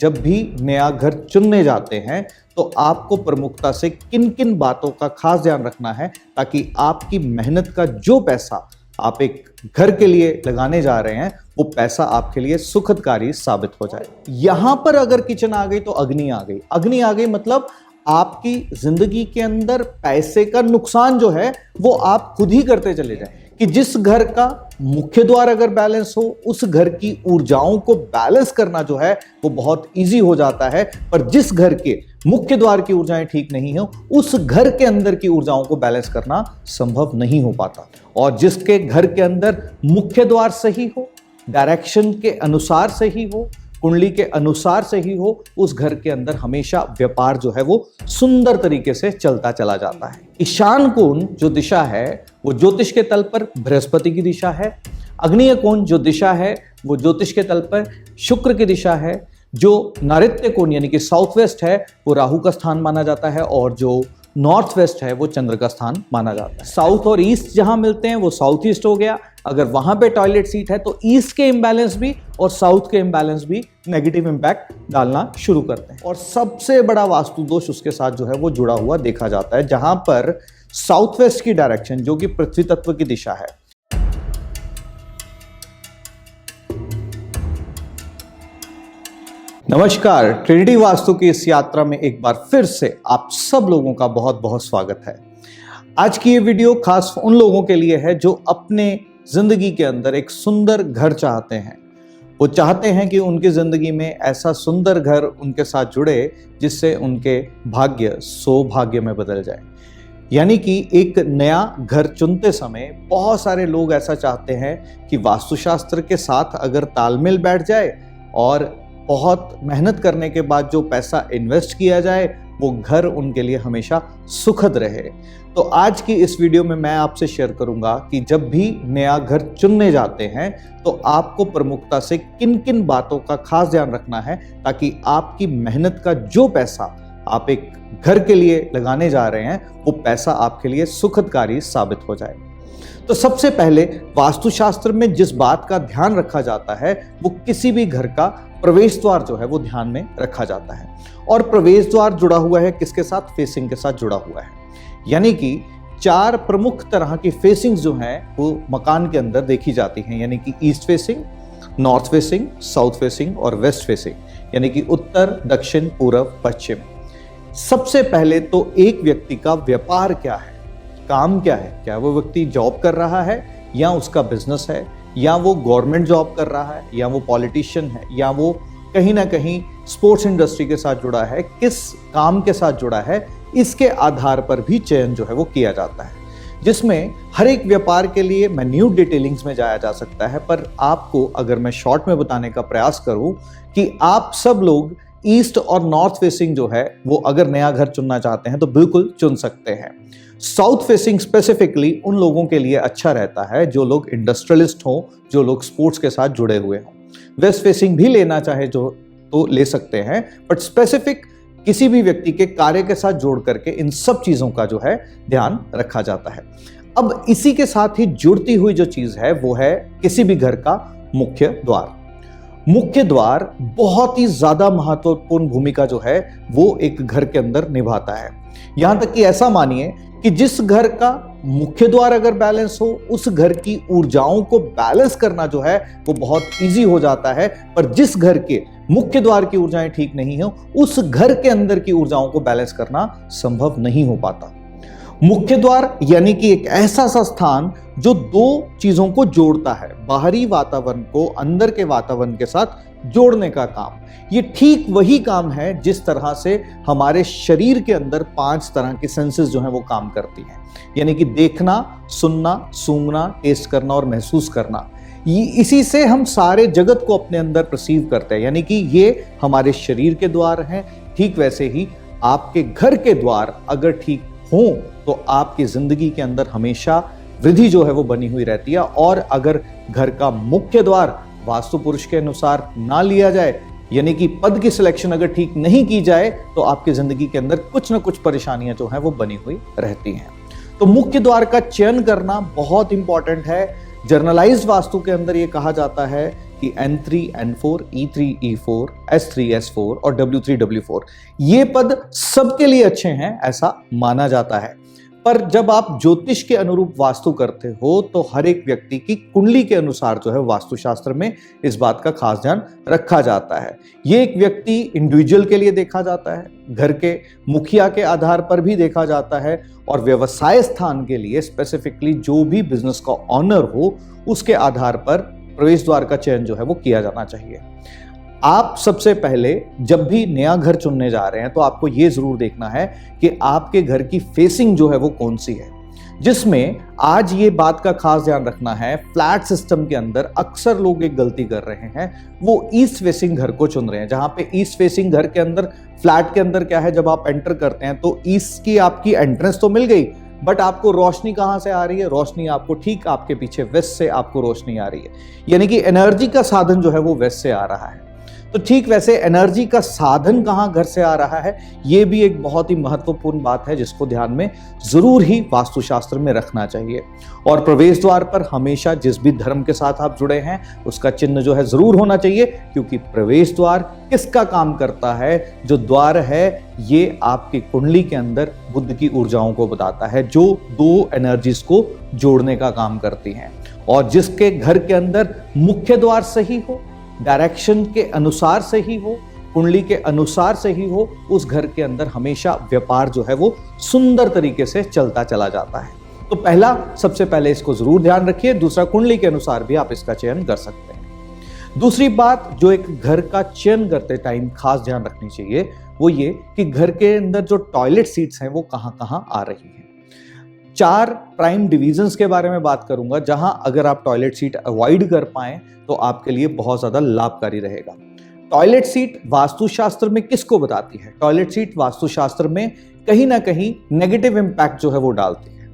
जब भी नया घर चुनने जाते हैं तो आपको प्रमुखता से किन किन बातों का खास ध्यान रखना है ताकि आपकी मेहनत का जो पैसा आप एक घर के लिए लगाने जा रहे हैं वो पैसा आपके लिए सुखदकारी साबित हो जाए। यहां पर अगर किचन आ गई तो अग्नि आ गई। अग्नि आ गई मतलब आपकी जिंदगी के अंदर पैसे का नुकसान जो है वो आप खुद ही करते चले जाएं। कि जिस घर का मुख्य द्वार अगर बैलेंस हो उस घर की ऊर्जाओं को बैलेंस करना जो है वो बहुत इजी हो जाता है, पर जिस घर के मुख्य द्वार की ऊर्जाएं ठीक नहीं हो उस घर के अंदर की ऊर्जाओं को बैलेंस करना संभव नहीं हो पाता। और जिसके घर के अंदर मुख्य द्वार सही हो, डायरेक्शन के अनुसार सही हो, कुंडली के अनुसार सही हो, उस घर के अंदर हमेशा व्यापार जो है वो सुंदर तरीके से चलता चला जाता है। ईशान कोण जो दिशा है वो ज्योतिष के तल पर बृहस्पति की दिशा है। आग्नेय कोण जो दिशा है वो ज्योतिष के तल पर शुक्र की दिशा है। जो नैऋत्य कोण यानी कि साउथ वेस्ट है वो राहु का स्थान माना जाता है और जो नॉर्थ वेस्ट है वो चंद्र का स्थान माना जाता है। साउथ और ईस्ट जहां मिलते हैं वो साउथ ईस्ट हो गया। अगर वहां पे टॉयलेट सीट है तो ईस्ट के इम्बैलेंस भी और साउथ के इम्बैलेंस भी नेगेटिव इंपैक्ट डालना शुरू करते हैं। और सबसे बड़ा वास्तु दोष उसके साथ जो है वो जुड़ा हुआ देखा जाता है, जहां पर साउथ वेस्ट की डायरेक्शन जो कि पृथ्वी तत्व की दिशा है, नमस्कार, ट्रिनिटी वास्तु की इस यात्रा में एक बार फिर से आप सब लोगों का बहुत बहुत स्वागत है। आज की ये वीडियो खास उन लोगों के लिए है जो अपने जिंदगी के अंदर एक सुंदर घर चाहते हैं। वो चाहते हैं कि उनकी जिंदगी में ऐसा सुंदर घर उनके साथ जुड़े जिससे उनके भाग्य सौभाग्य में बदल जाए। यानी कि एक नया घर चुनते समय बहुत सारे लोग ऐसा चाहते हैं कि वास्तुशास्त्र के साथ अगर तालमेल बैठ जाए और बहुत मेहनत करने के बाद जो पैसा इन्वेस्ट किया जाए वो घर उनके लिए हमेशा सुखद रहे। तो आज की इस वीडियो में मैं आपसे शेयर करूंगा कि जब भी नया घर चुनने जाते हैं तो आपको प्रमुखता से किन किन बातों का खास ध्यान रखना है ताकि आपकी मेहनत का जो पैसा आप एक घर के लिए लगाने जा रहे हैं वो पैसा आपके लिए सुखदकारी साबित हो जाए। तो सबसे पहले वास्तुशास्त्र में जिस बात का ध्यान रखा जाता है वो किसी भी घर का प्रवेश द्वार जो है वो ध्यान में रखा जाता है। और प्रवेश द्वार जुड़ा हुआ है किसके साथ? फेसिंग के साथ जुड़ा हुआ है। यानी कि 4 प्रमुख तरह की फेसिंग्स जो हैं वो मकान के अंदर देखी जाती हैं, यानी कि east facing, north facing, south facing और वेस्ट फेसिंग, यानी कि उत्तर, दक्षिण, पूर्व, पश्चिम। सबसे पहले तो एक व्यक्ति का व्यापार क्या है, काम क्या है, क्या वो व्यक्ति जॉब कर रहा है या उसका बिजनेस है, या वो गवर्नमेंट जॉब कर रहा है, या वो पॉलिटिशियन है, या वो कहीं ना कहीं स्पोर्ट्स इंडस्ट्री के साथ जुड़ा है, किस काम के साथ जुड़ा है, इसके आधार पर भी चयन जो है वो किया जाता है। जिसमें हर एक व्यापार के लिए मैन्यूट डिटेलिंग्स में जाया जा सकता है, पर आपको अगर मैं शॉर्ट में बताने का प्रयास करूं कि आप सब लोग ईस्ट और नॉर्थ फेसिंग जो है वो अगर नया घर चुनना चाहते हैं तो बिल्कुल चुन सकते हैं। साउथ फेसिंग स्पेसिफिकली उन लोगों के लिए अच्छा रहता है जो लोग इंडस्ट्रियलिस्ट हों, जो लोग स्पोर्ट्स के साथ जुड़े हुए हों। वेस्ट फेसिंग भी लेना चाहे जो तो ले सकते हैं, बट स्पेसिफिक किसी भी व्यक्ति के कार्य के साथ जोड़ करके इन सब चीजों का जो है ध्यान रखा जाता है। अब इसी के साथ ही जुड़ती हुई जो चीज है वो है किसी भी घर का मुख्य द्वार। मुख्य द्वार बहुत ही ज्यादा महत्वपूर्ण भूमिका जो है वो एक घर के अंदर निभाता है। यहां तक कि ऐसा मानिए कि जिस घर का मुख्य द्वार अगर बैलेंस हो उस घर की ऊर्जाओं को बैलेंस करना जो है वो बहुत इजी हो जाता है, पर जिस घर के मुख्य द्वार की ऊर्जाएं ठीक नहीं हो उस घर के अंदर की ऊर्जाओं को बैलेंस करना संभव नहीं हो पाता। मुख्य द्वार यानी कि एक ऐसा स्थान जो 2 चीजों को जोड़ता है, बाहरी वातावरण को अंदर के वातावरण के साथ जोड़ने का काम। ये ठीक वही काम है जिस तरह से हमारे शरीर के अंदर 5 तरह की सेंसेस जो हैं वो काम करती हैं, यानी कि देखना, सुनना, सूंघना, टेस्ट करना और महसूस करना। इसी से हम सारे जगत को अपने अंदर परसीव करते हैं, यानी कि ये हमारे शरीर के द्वार हैं। ठीक वैसे ही आपके घर के द्वार अगर ठीक हो तो आपकी जिंदगी के अंदर हमेशा वृद्धि जो है वो बनी हुई रहती है। और अगर घर का मुख्य द्वार वास्तु पुरुष के अनुसार ना लिया जाए, यानी कि पद की सिलेक्शन अगर ठीक नहीं की जाए तो आपकी जिंदगी के अंदर कुछ ना कुछ परेशानियां जो हैं वो बनी हुई रहती हैं। तो मुख्य द्वार का चयन करना बहुत इंपॉर्टेंट है। जर्नलाइज्ड वास्तु के अंदर ये कहा जाता है कि N3 N4, E3 E4, S3 S4 और W3 W4 ये पद सबके लिए अच्छे हैं ऐसा माना जाता है। पर जब आप ज्योतिष के अनुरूप वास्तु करते हो तो हर एक व्यक्ति की कुंडली के अनुसार जो है वास्तुशास्त्र में इस बात का खास ध्यान रखा जाता है। ये एक व्यक्ति इंडिविजुअल के लिए देखा जाता है, घर के मुखिया के आधार पर भी देखा जाता है और व्यवसाय स्थान के लिए स्पेसिफिकली जो भी बिजनेस का ऑनर हो उसके आधार पर प्रवेश द्वार का चयन जो है वो किया जाना चाहिए। आप सबसे पहले जब भी नया घर चुनने जा रहे हैं तो आपको ये जरूर देखना है कि आपके घर की फेसिंग जो है वो कौन सी है, जिसमें आज ये बात का खास ध्यान रखना है। फ्लैट सिस्टम के अंदर अक्सर लोग एक गलती कर रहे हैं, वो ईस्ट फेसिंग घर को चुन रहे हैं, जहां पे ईस्ट फेसिंग घर के अंदर फ्लैट के अंदर क्या है, जब आप एंटर करते हैं तो ईस्ट की आपकी एंट्रेंस तो मिल गई, बट आपको रोशनी कहां से आ रही है? रोशनी आपको ठीक आपके पीछे वेस्ट से आपको रोशनी आ रही है, यानी कि एनर्जी का साधन जो है वो वेस्ट से आ रहा है। तो ठीक वैसे एनर्जी का साधन कहां घर से आ रहा है, यह भी एक बहुत ही महत्वपूर्ण बात है जिसको ध्यान में जरूर ही वास्तुशास्त्र में रखना चाहिए। और प्रवेश द्वार पर हमेशा जिस भी धर्म के साथ आप जुड़े हैं उसका चिन्ह जो है जरूर होना चाहिए, क्योंकि प्रवेश द्वार किसका काम करता है? जो द्वार है ये आपकी कुंडली के अंदर बुध की ऊर्जाओं को बताता है, जो दो एनर्जीज को जोड़ने का काम करती हैं। और जिसके घर के अंदर मुख्य द्वार सही हो, डायरेक्शन के अनुसार से ही हो, कुंडली के अनुसार से ही हो, उस घर के अंदर हमेशा व्यापार जो है वो सुंदर तरीके से चलता चला जाता है। तो पहला, सबसे पहले इसको जरूर ध्यान रखिए। दूसरा, कुंडली के अनुसार भी आप इसका चयन कर सकते हैं। दूसरी बात जो एक घर का चयन करते टाइम खास ध्यान रखनी चाहिए वो ये कि घर के अंदर जो टॉयलेट सीट्स हैं वो कहां कहां आ रही हैं। 4 प्राइम डिवीजन्स के बारे में बात करूंगा, जहां अगर आप टॉयलेट सीट अवॉइड कर पाएं तो आपके लिए बहुत ज्यादा लाभकारी रहेगा। टॉयलेट सीट वास्तुशास्त्र में किसको बताती है? टॉयलेट सीट वास्तुशास्त्र में कहीं ना कहीं नेगेटिव इंपैक्ट जो है वो डालती है।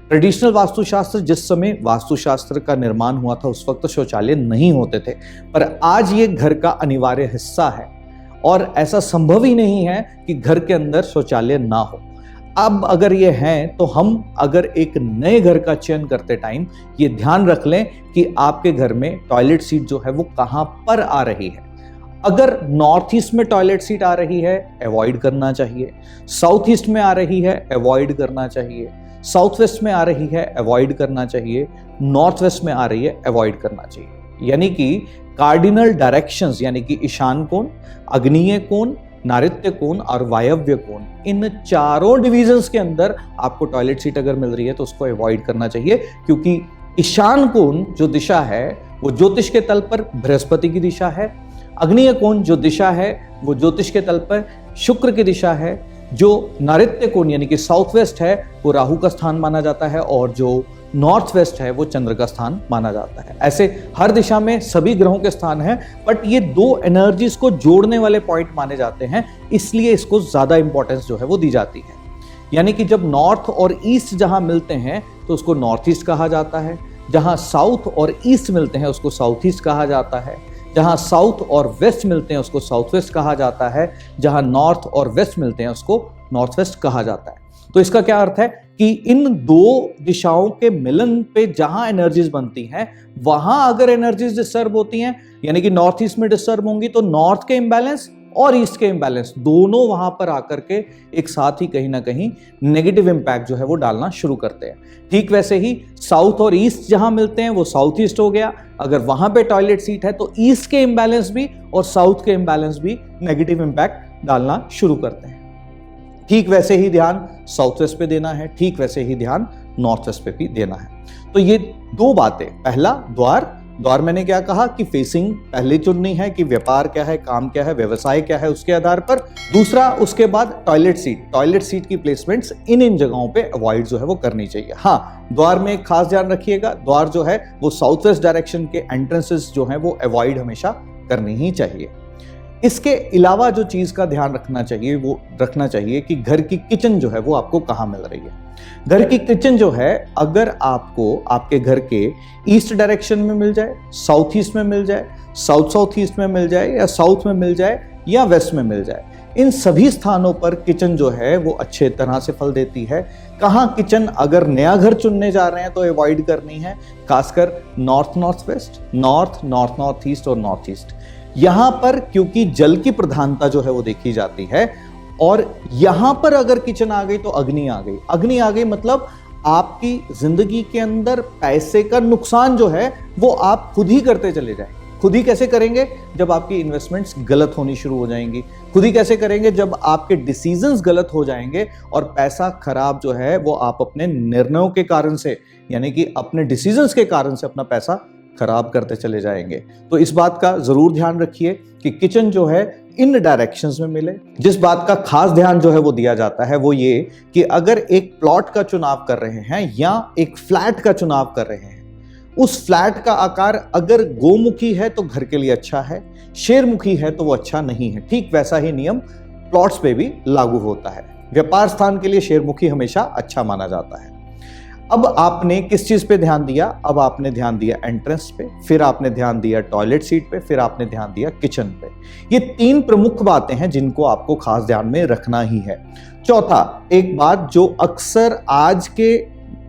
ट्रेडिशनल वास्तुशास्त्र, जिस समय वास्तुशास्त्र का निर्माण हुआ था उस वक्त शौचालय नहीं होते थे, पर आज ये घर का अनिवार्य हिस्सा है और ऐसा संभव ही नहीं है कि घर के अंदर शौचालय ना हो। अब अगर ये हैं तो हम अगर एक नए घर का चयन करते टाइम ये ध्यान रख लें कि आपके घर में टॉयलेट सीट जो है वो कहां पर आ रही है। अगर नॉर्थ ईस्ट में टॉयलेट सीट आ रही है, अवॉइड करना चाहिए। साउथ ईस्ट में आ रही है, अवॉइड करना चाहिए। साउथ वेस्ट में आ रही है, अवॉइड करना चाहिए। नॉर्थ वेस्ट में आ रही है, अवॉइड करना चाहिए। यानी कि कार्डिनल डायरेक्शंस, यानी कि ईशान कोण, आग्नेय कोण, नैऋत्य कोण और वायव्य कोण, इन चारों डिविजन्स के अंदर आपको टॉयलेट सीट अगर मिल रही है तो उसको अवॉइड करना चाहिए, क्योंकि ईशान कोण जो दिशा है वो ज्योतिष के तल पर बृहस्पति की दिशा है। आग्नेय कोण जो दिशा है वो ज्योतिष के तल पर शुक्र की दिशा है। जो नैऋत्य कोण यानी कि साउथ वेस्ट है वो राहु का स्थान माना जाता है और जो नॉर्थ वेस्ट है वो चंद्र का स्थान माना जाता है। ऐसे हर दिशा में सभी ग्रहों के स्थान हैं, बट ये दो एनर्जीज को जोड़ने वाले पॉइंट माने जाते हैं, इसलिए इसको ज्यादा इंपॉर्टेंस जो है वो दी जाती है। यानी कि जब नॉर्थ और ईस्ट जहां मिलते हैं तो उसको नॉर्थ ईस्ट कहा जाता है, जहां साउथ और ईस्ट मिलते हैं उसको साउथ ईस्ट कहा जाता है, जहां साउथ और वेस्ट मिलते हैं उसको साउथ वेस्ट कहा जाता है, जहां नॉर्थ और वेस्ट मिलते हैं उसको नॉर्थ वेस्ट कहा जाता है। तो इसका क्या अर्थ है कि इन दो दिशाओं के मिलन पे जहां एनर्जीज बनती हैं वहां अगर एनर्जीज डिस्टर्ब होती हैं, यानी कि नॉर्थ ईस्ट में डिस्टर्ब होंगी तो नॉर्थ के इंबैलेंस और ईस्ट के इंबैलेंस दोनों वहां पर आकर के एक साथ ही कहीं ना कहीं नेगेटिव इंपैक्ट जो है वो डालना शुरू करते हैं। ठीक वैसे ही साउथ और ईस्ट जहां मिलते हैं वो साउथ ईस्ट हो गया, अगर वहां पे टॉयलेट सीट है तो ईस्ट के इंबैलेंस भी और साउथ के इंबैलेंस भी नेगेटिव इंपैक्ट डालना शुरू करते हैं। ठीक वैसे ही ध्यान साउथ वेस्ट पे देना है, ठीक वैसे ही ध्यान नॉर्थ वेस्ट पे भी देना है। तो ये दो बातें, पहला द्वार मैंने क्या कहा कि फेसिंग पहले चुननी है कि व्यापार क्या है, काम क्या है, व्यवसाय क्या है, उसके आधार पर। दूसरा, उसके बाद टॉयलेट सीट की प्लेसमेंट्स इन जगहों पे अवॉइड जो है वो करनी चाहिए। हाँ, द्वार में खास ध्यान रखिएगा, द्वार जो है वो साउथ वेस्ट डायरेक्शन के एंट्रेंसेस जो है वो अवॉइड हमेशा करनी ही चाहिए। इसके अलावा जो चीज का ध्यान रखना चाहिए वो रखना चाहिए कि घर की किचन जो है वो आपको कहाँ मिल रही है। घर की किचन जो है अगर आपको आपके घर के ईस्ट डायरेक्शन में मिल जाए, साउथ ईस्ट में मिल जाए, साउथ ईस्ट में मिल जाए या साउथ में मिल जाए या वेस्ट में मिल जाए, इन सभी स्थानों पर किचन जो है वो अच्छे तरह से फल देती है। कहाँ किचन अगर नया घर चुनने जा रहे हैं तो अवॉइड करनी है, खासकर north north west, north north north east और नॉर्थ ईस्ट। यहां पर क्योंकि जल की प्रधानता जो है वो देखी जाती है, और यहां पर अगर किचन आ गई तो अग्नि आ गई। अग्नि आ गई मतलब आपकी जिंदगी के अंदर पैसे का नुकसान जो है वो आप खुद ही करते चले जाएंगे। खुद ही कैसे करेंगे? जब आपकी इन्वेस्टमेंट्स गलत होनी शुरू हो जाएंगी। खुद ही कैसे करेंगे? जब आपके डिसीजंस गलत हो जाएंगे और पैसा खराब जो है वो आप अपने निर्णयों के कारण से, यानी कि अपने डिसीजंस के कारण से अपना पैसा खराब करते चले जाएंगे। तो इस बात का जरूर ध्यान रखिए कि किचन जो है इन डायरेक्शंस में मिले। जिस बात का खास ध्यान जो है वो दिया जाता है वो ये कि अगर एक प्लॉट का चुनाव कर रहे हैं या एक फ्लैट का चुनाव कर रहे हैं, उस फ्लैट का आकार अगर गोमुखी है तो घर के लिए अच्छा है, शेरमुखी है तो वो अच्छा नहीं है। ठीक वैसा ही नियम प्लॉट्स पे भी लागू होता है। व्यापार स्थान के लिए शेरमुखी हमेशा अच्छा माना जाता है। अब आपने किस चीज पे ध्यान दिया? अब आपने ध्यान दिया एंट्रेंस पे, फिर आपने ध्यान दिया टॉयलेट सीट पे, फिर आपने ध्यान दिया किचन पे। ये 3 प्रमुख बातें हैं जिनको आपको खास ध्यान में रखना ही है। चौथा, एक बात जो अक्सर आज के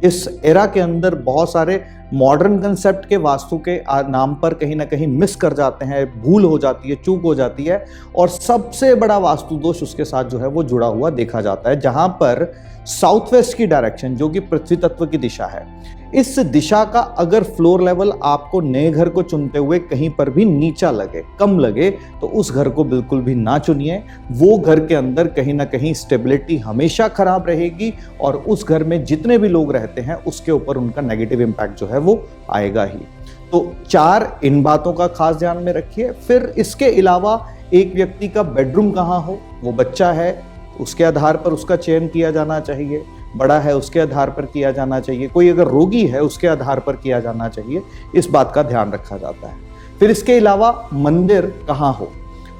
इस एरा के अंदर बहुत सारे मॉडर्न कंसेप्ट के वास्तु के नाम पर कहीं ना कहीं मिस कर जाते हैं, भूल हो जाती है, चूक हो जाती है, और सबसे बड़ा वास्तु दोष उसके साथ जो है वो जुड़ा हुआ देखा जाता है, जहां पर साउथ वेस्ट की डायरेक्शन जो कि पृथ्वी तत्व की दिशा है, इस दिशा का अगर फ्लोर लेवल आपको नए घर को चुनते हुए कहीं पर भी नीचा लगे, कम लगे, तो उस घर को बिल्कुल भी ना चुनिए। वो घर के अंदर कहीं ना कहीं स्टेबिलिटी हमेशा खराब रहेगी और उस घर में जितने भी लोग रहते हैं उसके ऊपर उनका नेगेटिव इंपैक्ट जो है वो आएगा ही। तो 4 इन बातों का खास ध्यान में रखिए। फिर इसके अलावा एक व्यक्ति का बेडरूम कहाँ हो, वो बच्चा है उसके आधार पर उसका चयन किया जाना चाहिए, बड़ा है उसके आधार पर किया जाना चाहिए, कोई अगर रोगी है उसके आधार पर किया जाना चाहिए। इस बात का ध्यान रखा जाता है। फिर इसके अलावा मंदिर कहाँ हो,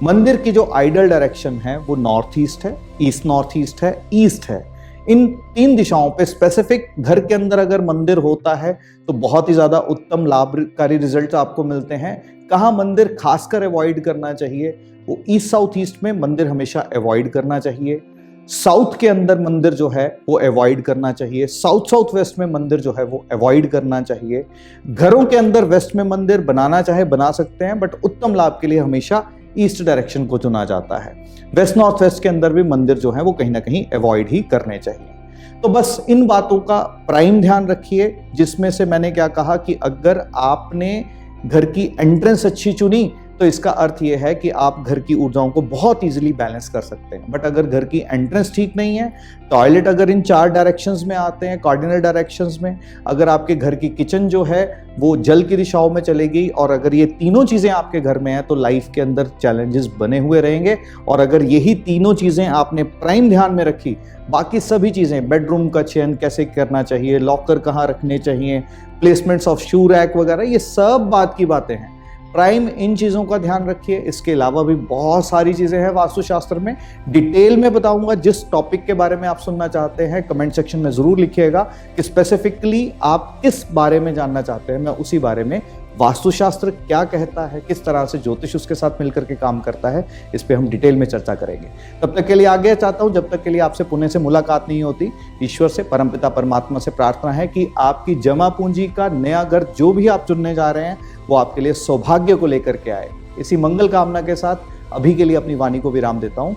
मंदिर की जो आइडल डायरेक्शन है वो नॉर्थ ईस्ट है, ईस्ट नॉर्थ ईस्ट है, ईस्ट है। इन 3 दिशाओं पे स्पेसिफिक घर के अंदर अगर मंदिर होता है तो बहुत ही ज्यादा उत्तम लाभकारी रिजल्ट आपको मिलते हैं। कहाँ मंदिर खासकर अवॉइड करना चाहिए? वो ईस्ट साउथ ईस्ट में मंदिर हमेशा अवॉइड करना चाहिए। साउथ के अंदर मंदिर जो है वो अवॉइड करना चाहिए। साउथ साउथ वेस्ट में मंदिर जो है वो अवॉइड करना चाहिए। घरों के अंदर वेस्ट में मंदिर बनाना चाहे बना सकते हैं, बट उत्तम लाभ के लिए हमेशा ईस्ट डायरेक्शन को चुना जाता है। वेस्ट नॉर्थ वेस्ट के अंदर भी मंदिर जो है वो कहीं ना कहीं अवॉइड ही करने चाहिए। तो बस इन बातों का प्राइम ध्यान रखिए, जिसमें से मैंने क्या कहा कि अगर आपने घर की एंट्रेंस अच्छी चुनी तो इसका अर्थ यह है कि आप घर की ऊर्जाओं को बहुत इजीली बैलेंस कर सकते हैं। बट अगर घर की एंट्रेंस ठीक नहीं है, टॉयलेट अगर इन 4 डायरेक्शंस में आते हैं, कार्डिनल डायरेक्शंस में, अगर आपके घर की किचन जो है वो जल की दिशाओं में चलेगी, और अगर ये तीनों चीज़ें आपके घर में हैं तो लाइफ के अंदर चैलेंजेस बने हुए रहेंगे। और अगर यही तीनों चीज़ें आपने प्राइम ध्यान में रखी, बाकी सभी चीज़ें, बेडरूम का चयन कैसे करना चाहिए, लॉकर कहाँ रखने चाहिए, प्लेसमेंट्स ऑफ शू रैक वगैरह, ये सब बात की बातें हैं। प्राइम इन चीज़ों का ध्यान रखिए। इसके अलावा भी बहुत सारी चीज़ें हैं वास्तुशास्त्र में, डिटेल में बताऊंगा। जिस टॉपिक के बारे में आप सुनना चाहते हैं कमेंट सेक्शन में ज़रूर लिखिएगा कि स्पेसिफिकली आप किस बारे में जानना चाहते हैं। मैं उसी बारे में, वास्तुशास्त्र क्या कहता है, किस तरह से ज्योतिष उसके साथ मिलकर के काम करता है, इस पे हम डिटेल में चर्चा करेंगे। तब तक के लिए आगे चाहता हूं, जब तक के लिए आपसे पुणे से मुलाकात नहीं होती, ईश्वर से, परमपिता परमात्मा से प्रार्थना है कि आपकी जमा पूंजी का नया घर जो भी आप चुनने जा रहे हैं वो आपके लिए सौभाग्य को लेकर के आए। इसी मंगल कामना के साथ अभी के लिए अपनी वाणी को विराम देता हूं।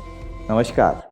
नमस्कार।